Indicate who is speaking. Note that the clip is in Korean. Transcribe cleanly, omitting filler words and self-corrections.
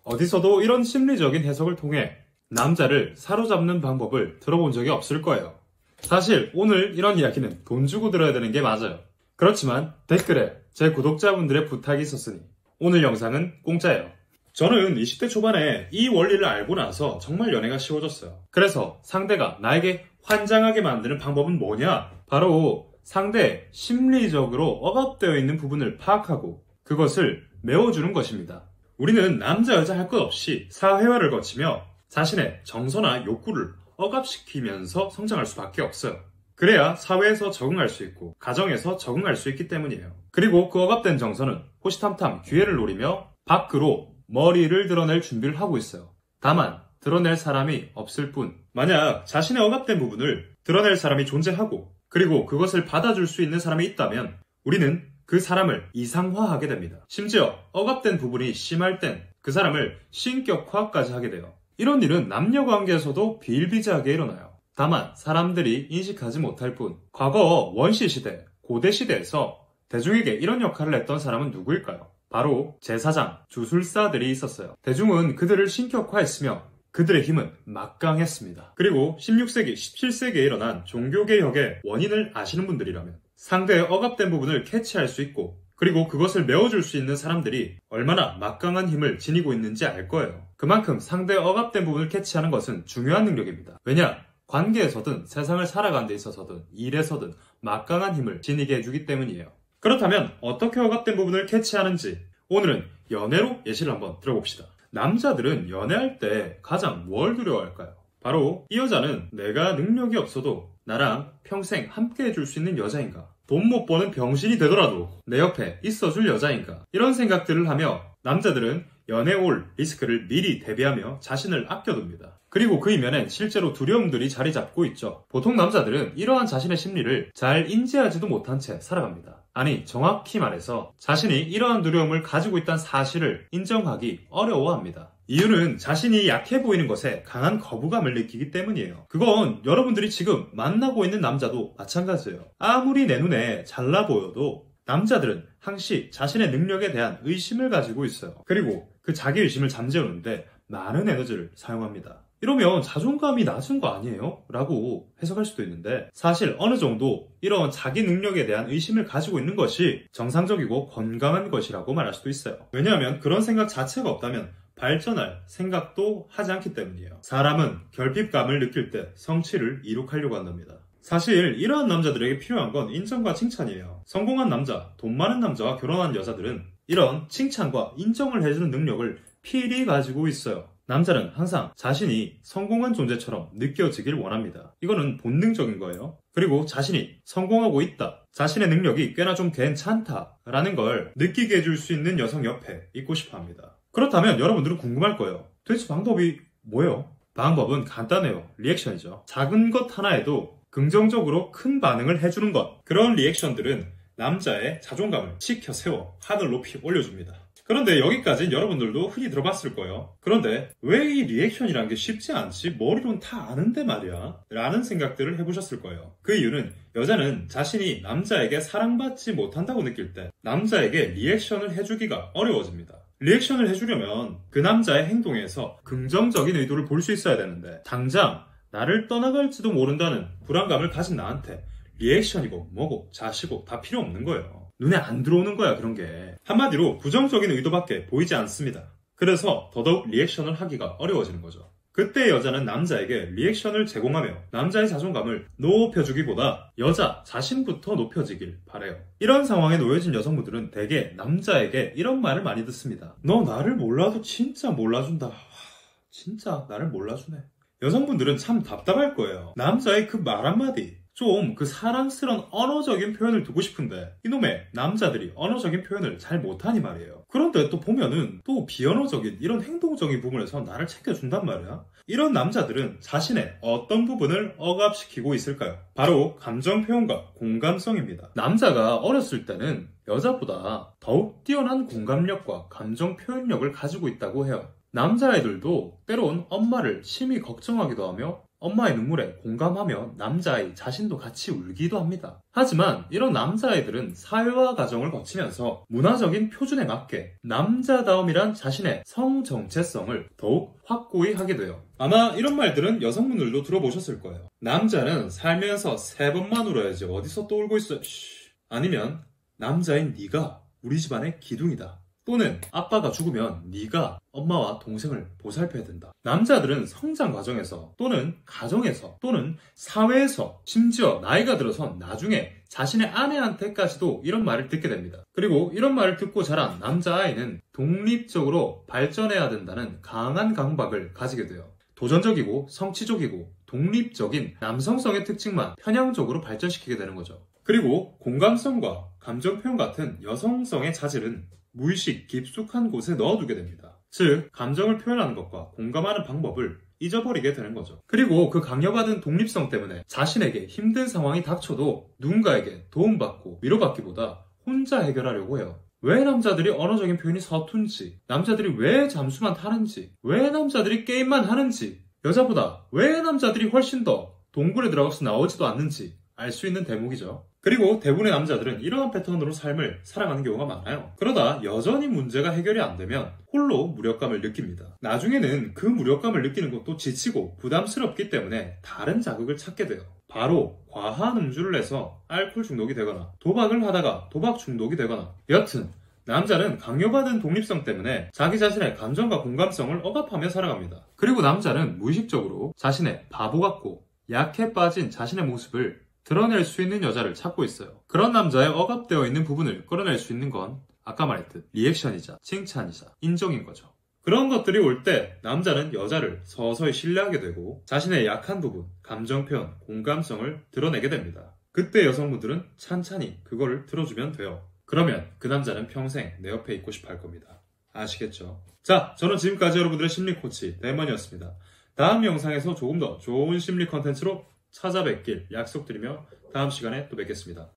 Speaker 1: 어디서도 이런 심리적인 해석을 통해 남자를 사로잡는 방법을 들어본 적이 없을 거예요. 사실 오늘 이런 이야기는 돈 주고 들어야 되는 게 맞아요. 그렇지만 댓글에 제 구독자분들의 부탁이 있었으니 오늘 영상은 공짜예요. 저는 20대 초반에 이 원리를 알고 나서 정말 연애가 쉬워졌어요. 그래서 상대가 나에게 환장하게 만드는 방법은 뭐냐? 바로 상대의 심리적으로 억압되어 있는 부분을 파악하고 그것을 메워주는 것입니다. 우리는 남자 여자 할 것 없이 사회화를 거치며 자신의 정서나 욕구를 억압시키면서 성장할 수밖에 없어요. 그래야 사회에서 적응할 수 있고 가정에서 적응할 수 있기 때문이에요. 그리고 그 억압된 정서는 호시탐탐 기회를 노리며 밖으로 머리를 드러낼 준비를 하고 있어요. 다만 드러낼 사람이 없을 뿐, 만약 자신의 억압된 부분을 드러낼 사람이 존재하고 그리고 그것을 받아줄 수 있는 사람이 있다면 우리는 그 사람을 이상화하게 됩니다. 심지어 억압된 부분이 심할 땐 그 사람을 신격화까지 하게 돼요. 이런 일은 남녀관계에서도 비일비재하게 일어나요. 다만 사람들이 인식하지 못할 뿐, 과거 원시시대, 고대시대에서 대중에게 이런 역할을 했던 사람은 누구일까요? 바로 제사장, 주술사들이 있었어요. 대중은 그들을 신격화했으며 그들의 힘은 막강했습니다. 그리고 16세기, 17세기에 일어난 종교개혁의 원인을 아시는 분들이라면 상대의 억압된 부분을 캐치할 수 있고 그리고 그것을 메워줄 수 있는 사람들이 얼마나 막강한 힘을 지니고 있는지 알 거예요. 그만큼 상대의 억압된 부분을 캐치하는 것은 중요한 능력입니다. 왜냐? 관계에서든 세상을 살아가는 데 있어서든 일에서든 막강한 힘을 지니게 해주기 때문이에요. 그렇다면 어떻게 억압된 부분을 캐치하는지 오늘은 연애로 예시를 한번 들어봅시다. 남자들은 연애할 때 가장 뭘 두려워할까요? 바로 이 여자는 내가 능력이 없어도 나랑 평생 함께 해줄 수 있는 여자인가? 돈 못 버는 병신이 되더라도 내 옆에 있어줄 여자인가? 이런 생각들을 하며 남자들은 연애에 올 리스크를 미리 대비하며 자신을 아껴둡니다. 그리고 그 이면엔 실제로 두려움들이 자리 잡고 있죠. 보통 남자들은 이러한 자신의 심리를 잘 인지하지도 못한 채 살아갑니다. 아니, 정확히 말해서 자신이 이러한 두려움을 가지고 있다는 사실을 인정하기 어려워합니다. 이유는 자신이 약해 보이는 것에 강한 거부감을 느끼기 때문이에요. 그건 여러분들이 지금 만나고 있는 남자도 마찬가지예요. 아무리 내 눈에 잘나 보여도 남자들은 항시 자신의 능력에 대한 의심을 가지고 있어요. 그리고 그 자기의심을 잠재우는데 많은 에너지를 사용합니다. 이러면 자존감이 낮은 거 아니에요? 라고 해석할 수도 있는데 사실 어느 정도 이런 자기 능력에 대한 의심을 가지고 있는 것이 정상적이고 건강한 것이라고 말할 수도 있어요. 왜냐하면 그런 생각 자체가 없다면 발전할 생각도 하지 않기 때문이에요. 사람은 결핍감을 느낄 때 성취를 이룩하려고 한답니다. 사실 이러한 남자들에게 필요한 건 인정과 칭찬이에요. 성공한 남자, 돈 많은 남자와 결혼한 여자들은 이런 칭찬과 인정을 해주는 능력을 필히 가지고 있어요. 남자는 항상 자신이 성공한 존재처럼 느껴지길 원합니다. 이거는 본능적인 거예요. 그리고 자신이 성공하고 있다, 자신의 능력이 꽤나 좀 괜찮다라는 걸 느끼게 해줄 수 있는 여성 옆에 있고 싶어 합니다. 그렇다면 여러분들은 궁금할 거예요. 도대체 방법이 뭐예요? 방법은 간단해요. 리액션이죠. 작은 것 하나에도 긍정적으로 큰 반응을 해주는 것. 그런 리액션들은 남자의 자존감을 치켜 세워 하늘 높이 올려줍니다. 그런데 여기까지는 여러분들도 흔히 들어봤을 거예요. 그런데 왜 이 리액션이란 게 쉽지 않지? 머리로는 다 아는데 말이야 라는 생각들을 해보셨을 거예요. 그 이유는 여자는 자신이 남자에게 사랑받지 못한다고 느낄 때 남자에게 리액션을 해주기가 어려워집니다. 리액션을 해주려면 그 남자의 행동에서 긍정적인 의도를 볼 수 있어야 되는데 당장 나를 떠나갈지도 모른다는 불안감을 가진 나한테 리액션이고 뭐고 자시고 다 필요 없는 거예요. 눈에 안 들어오는 거야 그런 게. 한마디로 부정적인 의도밖에 보이지 않습니다. 그래서 더더욱 리액션을 하기가 어려워지는 거죠. 그때 여자는 남자에게 리액션을 제공하며 남자의 자존감을 높여주기보다 여자 자신부터 높여지길 바래요. 이런 상황에 놓여진 여성분들은 대개 남자에게 이런 말을 많이 듣습니다. 너 나를 몰라도 진짜 몰라준다. 진짜 나를 몰라주네. 여성분들은 참 답답할 거예요. 남자의 그 말 한마디, 좀 그 사랑스러운 언어적인 표현을 두고 싶은데 이놈의 남자들이 언어적인 표현을 잘 못하니 말이에요. 그런데 또 보면은 또 비언어적인 이런 행동적인 부분에서 나를 챙겨준단 말이야. 이런 남자들은 자신의 어떤 부분을 억압시키고 있을까요? 바로 감정 표현과 공감성입니다. 남자가 어렸을 때는 여자보다 더욱 뛰어난 공감력과 감정 표현력을 가지고 있다고 해요. 남자애들도 때론 엄마를 심히 걱정하기도 하며 엄마의 눈물에 공감하며 남자아이 자신도 같이 울기도 합니다. 하지만 이런 남자아이들은 사회화 과정을 거치면서 문화적인 표준에 맞게 남자다움이란 자신의 성 정체성을 더욱 확고히 하게 돼요. 아마 이런 말들은 여성분들도 들어보셨을 거예요. 남자는 살면서 3번만 울어야지 어디서 또 울고 있어. 아니면 남자인 네가 우리 집안의 기둥이다. 또는 아빠가 죽으면 네가 엄마와 동생을 보살펴야 된다. 남자들은 성장 과정에서 또는 가정에서 또는 사회에서 심지어 나이가 들어서 나중에 자신의 아내한테까지도 이런 말을 듣게 됩니다. 그리고 이런 말을 듣고 자란 남자아이는 독립적으로 발전해야 된다는 강한 강박을 가지게 돼요. 도전적이고 성취적이고 독립적인 남성성의 특징만 편향적으로 발전시키게 되는 거죠. 그리고 공감성과 감정표현 같은 여성성의 자질은 무의식 깊숙한 곳에 넣어두게 됩니다. 즉, 감정을 표현하는 것과 공감하는 방법을 잊어버리게 되는 거죠. 그리고 그 강요받은 독립성 때문에 자신에게 힘든 상황이 닥쳐도 누군가에게 도움받고 위로받기보다 혼자 해결하려고 해요. 왜 남자들이 언어적인 표현이 서툰지, 남자들이 왜 잠수만 타는지, 왜 남자들이 게임만 하는지, 여자보다 왜 남자들이 훨씬 더 동굴에 들어가서 나오지도 않는지 알 수 있는 대목이죠. 그리고 대부분의 남자들은 이러한 패턴으로 삶을 살아가는 경우가 많아요. 그러다 여전히 문제가 해결이 안 되면 홀로 무력감을 느낍니다. 나중에는 그 무력감을 느끼는 것도 지치고 부담스럽기 때문에 다른 자극을 찾게 돼요. 바로 과한 음주를 해서 알코올 중독이 되거나 도박을 하다가 도박 중독이 되거나, 여튼 남자는 강요받은 독립성 때문에 자기 자신의 감정과 공감성을 억압하며 살아갑니다. 그리고 남자는 무의식적으로 자신의 바보 같고 약해 빠진 자신의 모습을 드러낼 수 있는 여자를 찾고 있어요. 그런 남자의 억압되어 있는 부분을 끌어낼 수 있는 건 아까 말했듯 리액션이자 칭찬이자 인정인 거죠. 그런 것들이 올 때 남자는 여자를 서서히 신뢰하게 되고 자신의 약한 부분, 감정 표현, 공감성을 드러내게 됩니다. 그때 여성분들은 찬찬히 그거를 들어주면 돼요. 그러면 그 남자는 평생 내 옆에 있고 싶어 할 겁니다. 아시겠죠? 자, 저는 지금까지 여러분들의 심리 코치 대먼이었습니다. 다음 영상에서 조금 더 좋은 심리 컨텐츠로 찾아뵙길 약속드리며 다음 시간에 또 뵙겠습니다.